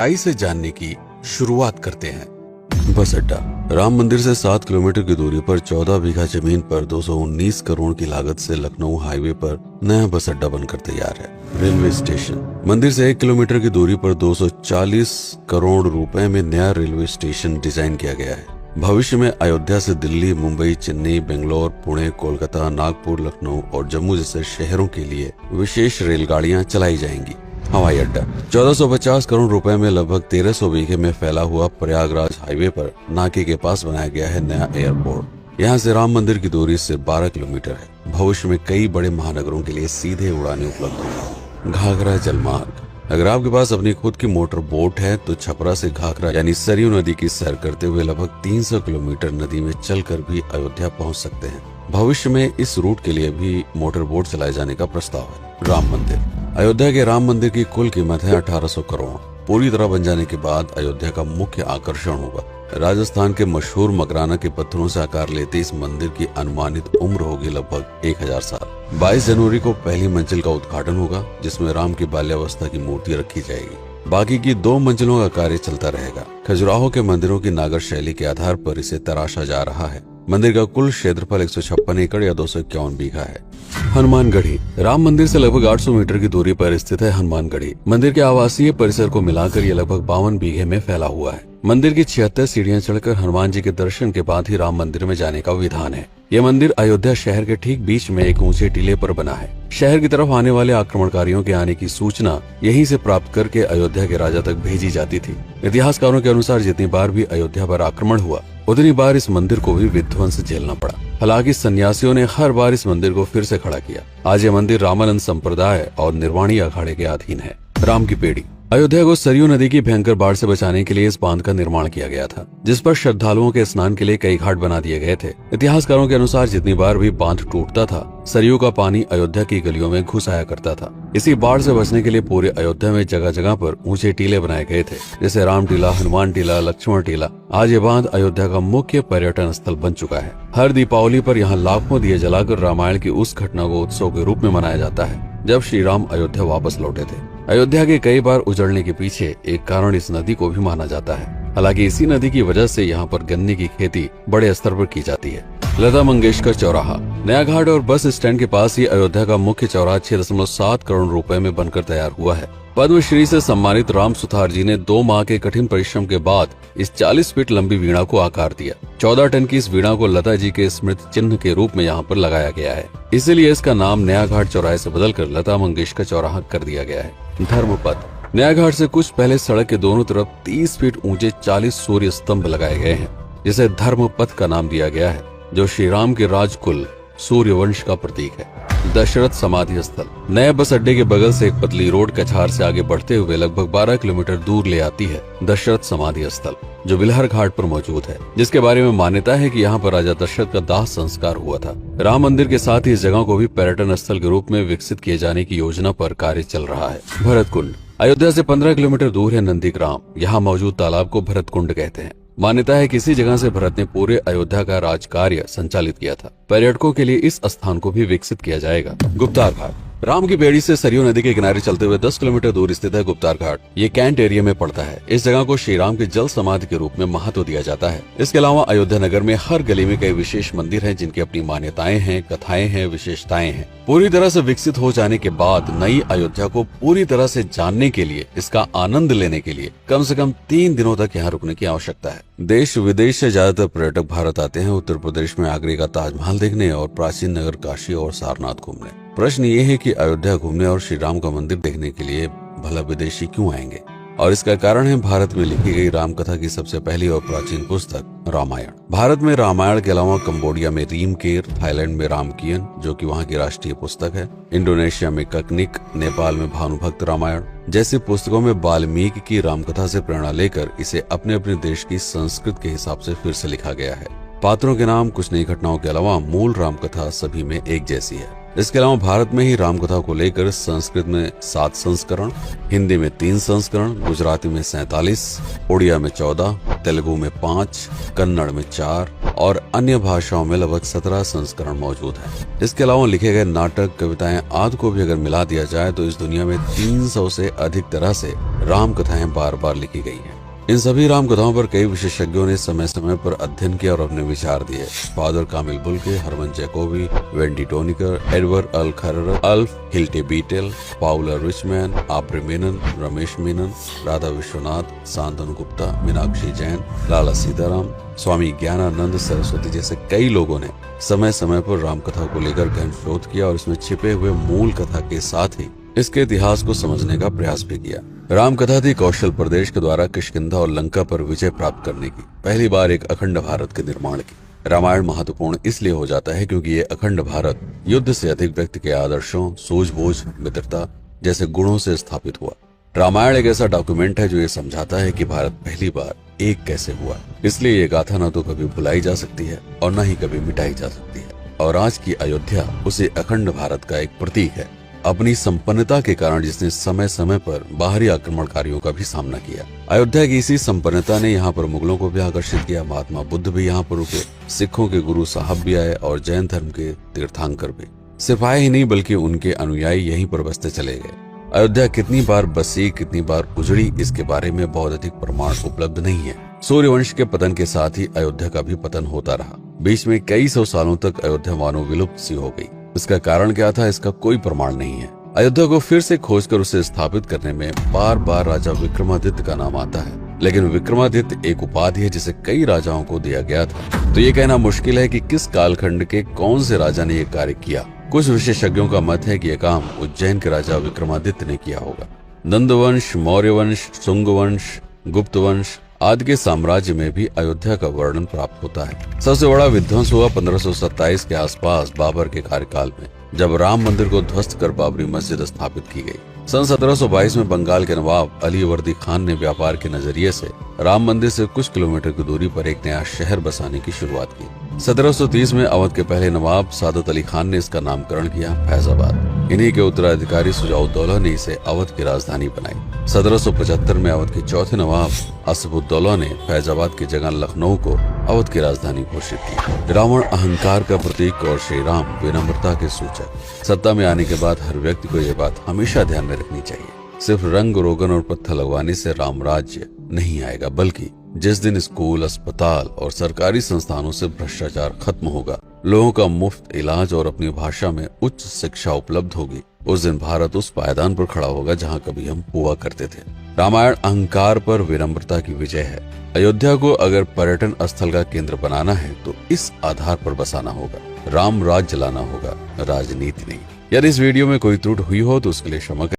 आई से जानने की शुरुआत करते हैं। बस अड्डा। राम मंदिर से 7 किलोमीटर की दूरी पर 14 बीघा जमीन पर 219 करोड़ की लागत से लखनऊ हाईवे पर नया बस अड्डा बनकर तैयार है। Railway station. मंदिर से 1 किलोमीटर की दूरी पर 240 करोड़ रुपए में नया रेलवे स्टेशन डिजाइन किया गया है। भविष्य में अयोध्या से दिल्ली, मुंबई, चेन्नई, बेंगलोर, पुणे, कोलकाता, नागपुर, लखनऊ और जम्मू जैसे शहरों के लिए विशेष रेलगाड़ियां चलाई जाएंगी। हवाई अड्डा। 1450 करोड़ रुपए में लगभग 1300 बीघे में फैला हुआ प्रयागराज हाईवे पर नाके के पास बनाया गया है नया एयरपोर्ट। यहाँ से राम मंदिर की दूरी सिर्फ 12 किलोमीटर है। भविष्य में कई बड़े महानगरों के लिए सीधे उड़ानें उपलब्ध होंगी। घाघरा जलमार्ग। अगर आपके पास अपनी खुद की मोटर बोट है तो छपरा से घाघरा यानी सरयू नदी की सैर करते हुए लगभग 300 किलोमीटर नदी में चलकर भी अयोध्या पहुंच सकते हैं। भविष्य में इस रूट के लिए भी मोटर बोट चलाए जाने का प्रस्ताव है। राम मंदिर। अयोध्या के राम मंदिर की कुल कीमत है 1800 करोड़। पूरी तरह बन जाने के बाद अयोध्या का मुख्य आकर्षण होगा। राजस्थान के मशहूर मकराना के पत्थरों से आकार लेते इस मंदिर की अनुमानित उम्र होगी लगभग 1000 साल। 22 जनवरी को पहली मंजिल का उद्घाटन होगा, जिसमें राम की बाल्यावस्था की मूर्ति रखी जाएगी। बाकी की 2 मंजिलों का कार्य चलता रहेगा। खजुराहो के मंदिरों की नागर शैली के आधार पर इसे तराशा जा रहा है। मंदिर का कुल क्षेत्रफल 156 एकड़ या 251 बीघा है। हनुमानगढ़ी। राम मंदिर से लगभग 800 मीटर की दूरी पर स्थित है हनुमानगढ़ी। मंदिर के आवासीय परिसर को मिलाकर यह लगभग 52 बीघे में फैला हुआ है। मंदिर की 76 सीढ़ियां चढ़कर हनुमान जी के दर्शन के बाद ही राम मंदिर में जाने का विधान है। यह मंदिर अयोध्या शहर के ठीक बीच में एक ऊंचे टीले पर बना है। शहर की तरफ आने वाले आक्रमणकारियों के आने की सूचना यहीं से प्राप्त करके अयोध्या के राजा तक भेजी जाती थी। इतिहासकारों के अनुसार जितनी बार भी अयोध्या पर आक्रमण हुआ उतनी बार इस मंदिर को भी विध्वंस झेलना पड़ा। हालांकि सन्यासियों ने हर बार इस मंदिर को फिर से खड़ा किया। आज ये मंदिर रामानंद संप्रदाय और निर्वाणी अखाड़े के अधीन है। राम की पेड़ी। अयोध्या को सरयू नदी की भयंकर बाढ़ से बचाने के लिए इस बांध का निर्माण किया गया था, जिस पर श्रद्धालुओं के स्नान के लिए कई घाट बना दिए गए थे। इतिहासकारों के अनुसार जितनी बार भी बांध टूटता था, सरयू का पानी अयोध्या की गलियों में घुस आया करता था। इसी बाढ़ से बचने के लिए पूरे अयोध्या में जगह जगह पर ऊंचे टीले बनाए गए थे, जैसे राम टीला, हनुमान टीला, लक्ष्मण टीला। आज ये बांध अयोध्या का मुख्य पर्यटन स्थल बन चुका है। हर दीपावली पर यहाँ लाखों दिए जलाकर रामायण की उस घटना को उत्सव के रूप में मनाया जाता है जब श्री राम अयोध्या वापस लौटे थे। अयोध्या के कई बार उजड़ने के पीछे एक कारण इस नदी को भी माना जाता है। हालांकि इसी नदी की वजह से यहाँ पर गन्ने की खेती बड़े स्तर पर की जाती है। लता मंगेशकर चौराहा। नया घाट और बस स्टैंड के पास ही अयोध्या का मुख्य चौराहा 6.7 करोड़ रुपए में बनकर तैयार हुआ है। पद्मश्री से सम्मानित राम सुथार जी ने 2 माह के कठिन परिश्रम के बाद इस 40 फीट लंबी वीणा को आकार दिया। 14 टन की इस वीणा को लता जी के स्मृति चिन्ह के रूप में यहाँ पर लगाया गया है। इसीलिए इसका नाम नया घाट चौराहे से बदलकर लता मंगेशकर चौराहा कर दिया गया है। धर्मपथ। नया घाट से कुछ पहले सड़क के दोनों तरफ 30 फीट ऊंचे 40 सूर्य स्तंभ लगाए गए हैं, जिसे धर्मपथ का नाम दिया गया है, जो श्री राम के राजकुल सूर्यवंश का प्रतीक है। दशरथ समाधि स्थल। नए बस अड्डे के बगल से एक पतली रोड कछार से आगे बढ़ते हुए लगभग 12 किलोमीटर दूर ले आती है दशरथ समाधि स्थल, जो बिलहर घाट पर मौजूद है, जिसके बारे में मान्यता है कि यहाँ पर राजा दशरथ का दाह संस्कार हुआ था। राम मंदिर के साथ ही इस जगह को भी पर्यटन स्थल के रूप में विकसित किए जाने की योजना पर कार्य चल रहा है। भरत कुंड। अयोध्या से 15 किलोमीटर दूर है नंदीग्राम। यहाँ मौजूद तालाब को भरत कुंड कहते हैं। मान्यता है कि इसी जगह से भरत ने पूरे अयोध्या का राज कार्य संचालित किया था। पर्यटकों के लिए इस स्थान को भी विकसित किया जाएगा। गुप्तार घाट। राम की बेड़ी से सरयू नदी के किनारे चलते हुए 10 किलोमीटर दूर स्थित है गुप्तार घाट। ये कैंट एरिया में पड़ता है। इस जगह को श्री राम के जल समाधि के रूप में महत्व दिया जाता है। इसके अलावा अयोध्या नगर में हर गली में कई विशेष मंदिर हैं, जिनकी अपनी मान्यताएं हैं, कथाएं हैं, विशेषताएं हैं। पूरी तरह से विकसित हो जाने के बाद नई अयोध्या को पूरी तरह से जानने के लिए, इसका आनंद लेने के लिए कम से कम 3 दिनों तक यहाँ रुकने की आवश्यकता है। देश विदेश से ज्यादातर पर्यटक भारत आते हैं उत्तर प्रदेश में आगरे का ताजमहल देखने और प्राचीन नगर काशी और सारनाथ घूमने। प्रश्न ये है कि अयोध्या घूमने और श्री राम का मंदिर देखने के लिए भला विदेशी क्यों आएंगे? और इसका कारण है भारत में लिखी गई राम कथा की सबसे पहली और प्राचीन पुस्तक रामायण। भारत में रामायण के अलावा कंबोडिया में रीमकेर, थाईलैंड में रामकियन, जो कि वहाँ की राष्ट्रीय पुस्तक है, इंडोनेशिया में ककनिक, नेपाल में भानुभक्त रामायण जैसी पुस्तकों में वाल्मीकि की रामकथा से प्रेरणा लेकर इसे अपने अपने देश की संस्कृत के हिसाब से फिर से लिखा गया है। पात्रों के नाम, कुछ नई घटनाओं के अलावा मूल रामकथा सभी में एक जैसी है। इसके अलावा भारत में ही रामकथा को लेकर संस्कृत में 7 संस्करण, हिंदी में 3 संस्करण, गुजराती में 47, उड़िया में 14, तेलुगु में 5, कन्नड़ में 4 और अन्य भाषाओं में लगभग 17 संस्करण मौजूद हैं। इसके अलावा लिखे गए नाटक, कविताएं आदि को भी अगर मिला दिया जाए तो इस दुनिया में 300 से अधिक तरह से राम कथाएं बार बार लिखी गई हैं। इन सभी राम कथाओं पर कई विशेषज्ञों ने समय समय पर अध्ययन किया और अपने विचार दिए। Father Camille Bulcke, Hermann Jacobi, Wendy Doniger, Edward अल खरर, Alf Hiltebeitel, Paula Richman, Aubrey Menen, Ramesh Menon, Radha Vishwanath, Shantanu Gupta, Meenakshi Jain, Lala Sitaram, Swami Gyananand Saraswati जैसे कई लोगों ने समय समय पर राम कथा को लेकर गहन शोध किया और इसमें छिपे हुए मूल कथा के साथ ही इसके इतिहास को समझने का प्रयास भी किया। राम कथा थी कौशल प्रदेश के द्वारा किष्किंधा और लंका पर विजय प्राप्त करने की पहली बार एक अखंड भारत के निर्माण की। रामायण महत्वपूर्ण इसलिए हो जाता है क्योंकि ये अखंड भारत युद्ध से अधिक व्यक्ति के आदर्शों, सूझबूझ, मित्रता जैसे गुणों से स्थापित हुआ। रामायण एक ऐसा डॉक्यूमेंट है जो ये समझाता है कि भारत पहली बार एक कैसे हुआ। इसलिए ये गाथा न तो कभी भुलाई जा सकती है और न ही कभी मिटाई जा सकती है। और आज की अयोध्या उसी अखंड भारत का एक प्रतीक है, अपनी संपन्नता के कारण जिसने समय समय पर बाहरी आक्रमणकारियों का भी सामना किया। अयोध्या की इसी संपन्नता ने यहाँ पर मुगलों को भी आकर्षित किया। महात्मा बुद्ध भी यहाँ पर रुके, सिखों के गुरु साहब भी आए और जैन धर्म के तीर्थंकर भी। सिर्फ आए ही नहीं बल्कि उनके अनुयायी यहीं पर बसते चले गए। अयोध्या कितनी बार बसी, कितनी बार उजड़ी, इसके बारे में बहुत अधिक प्रमाण उपलब्ध नहीं है। सूर्यवंश के पतन के साथ ही अयोध्या का भी पतन होता रहा। बीच में कई सौ सालों तक अयोध्या मानो विलुप्त सी हो गई। इसका कारण क्या था, इसका कोई प्रमाण नहीं है। अयोध्या को फिर से खोजकर उसे स्थापित करने में बार बार राजा विक्रमादित्य का नाम आता है, लेकिन विक्रमादित्य एक उपाधि है जिसे कई राजाओं को दिया गया था। तो ये कहना मुश्किल है कि किस कालखंड के कौन से राजा ने ये कार्य किया। कुछ विशेषज्ञों का मत है कि यह काम उज्जैन के राजा विक्रमादित्य ने किया होगा। नंदवंश, मौर्य वंश, शुंग वंश, गुप्त वंश आदि के साम्राज्य में भी अयोध्या का वर्णन प्राप्त होता है। सबसे बड़ा विध्वंस हुआ 1527 के आसपास बाबर के कार्यकाल में, जब राम मंदिर को ध्वस्त कर बाबरी मस्जिद स्थापित की गई। सन 1722 में बंगाल के नवाब अलीवर्दी खान ने व्यापार के नजरिए से राम मंदिर से कुछ किलोमीटर की दूरी पर एक नया शहर बसाने की शुरुआत की। 1730 में अवध के पहले नवाब सादत अली खान ने इसका नामकरण किया फैजाबाद। इन्हीं के उत्तराधिकारी सुजाउद्दौला ने इसे अवध की राजधानी बनाई। 1775 में अवध के चौथे नवाब असफुद्दौला ने फैजाबाद की जगह लखनऊ को अवध की राजधानी घोषित की। रावण अहंकार का प्रतीक और श्री राम विनम्रता के सूचक। सत्ता में आने के बाद हर व्यक्ति को यह बात हमेशा ध्यान में रखनी चाहिए, सिर्फ रंग रोगन और पत्थर लगवाने से राम राज्य नहीं आएगा, बल्कि जिस दिन स्कूल, अस्पताल और सरकारी संस्थानों से भ्रष्टाचार खत्म होगा, लोगों का मुफ्त इलाज और अपनी भाषा में उच्च शिक्षा उपलब्ध होगी, उस दिन भारत उस पायदान पर खड़ा होगा जहां कभी हम हुआ करते थे। रामायण अहंकार पर विनम्रता की विजय है। अयोध्या को अगर पर्यटन स्थल का केंद्र बनाना है तो इस आधार पर बसाना होगा, राम राज्य लाना होगा, राजनीति नहीं। यदि इस वीडियो में कोई त्रुटि हुई हो तो उसके लिए क्षमा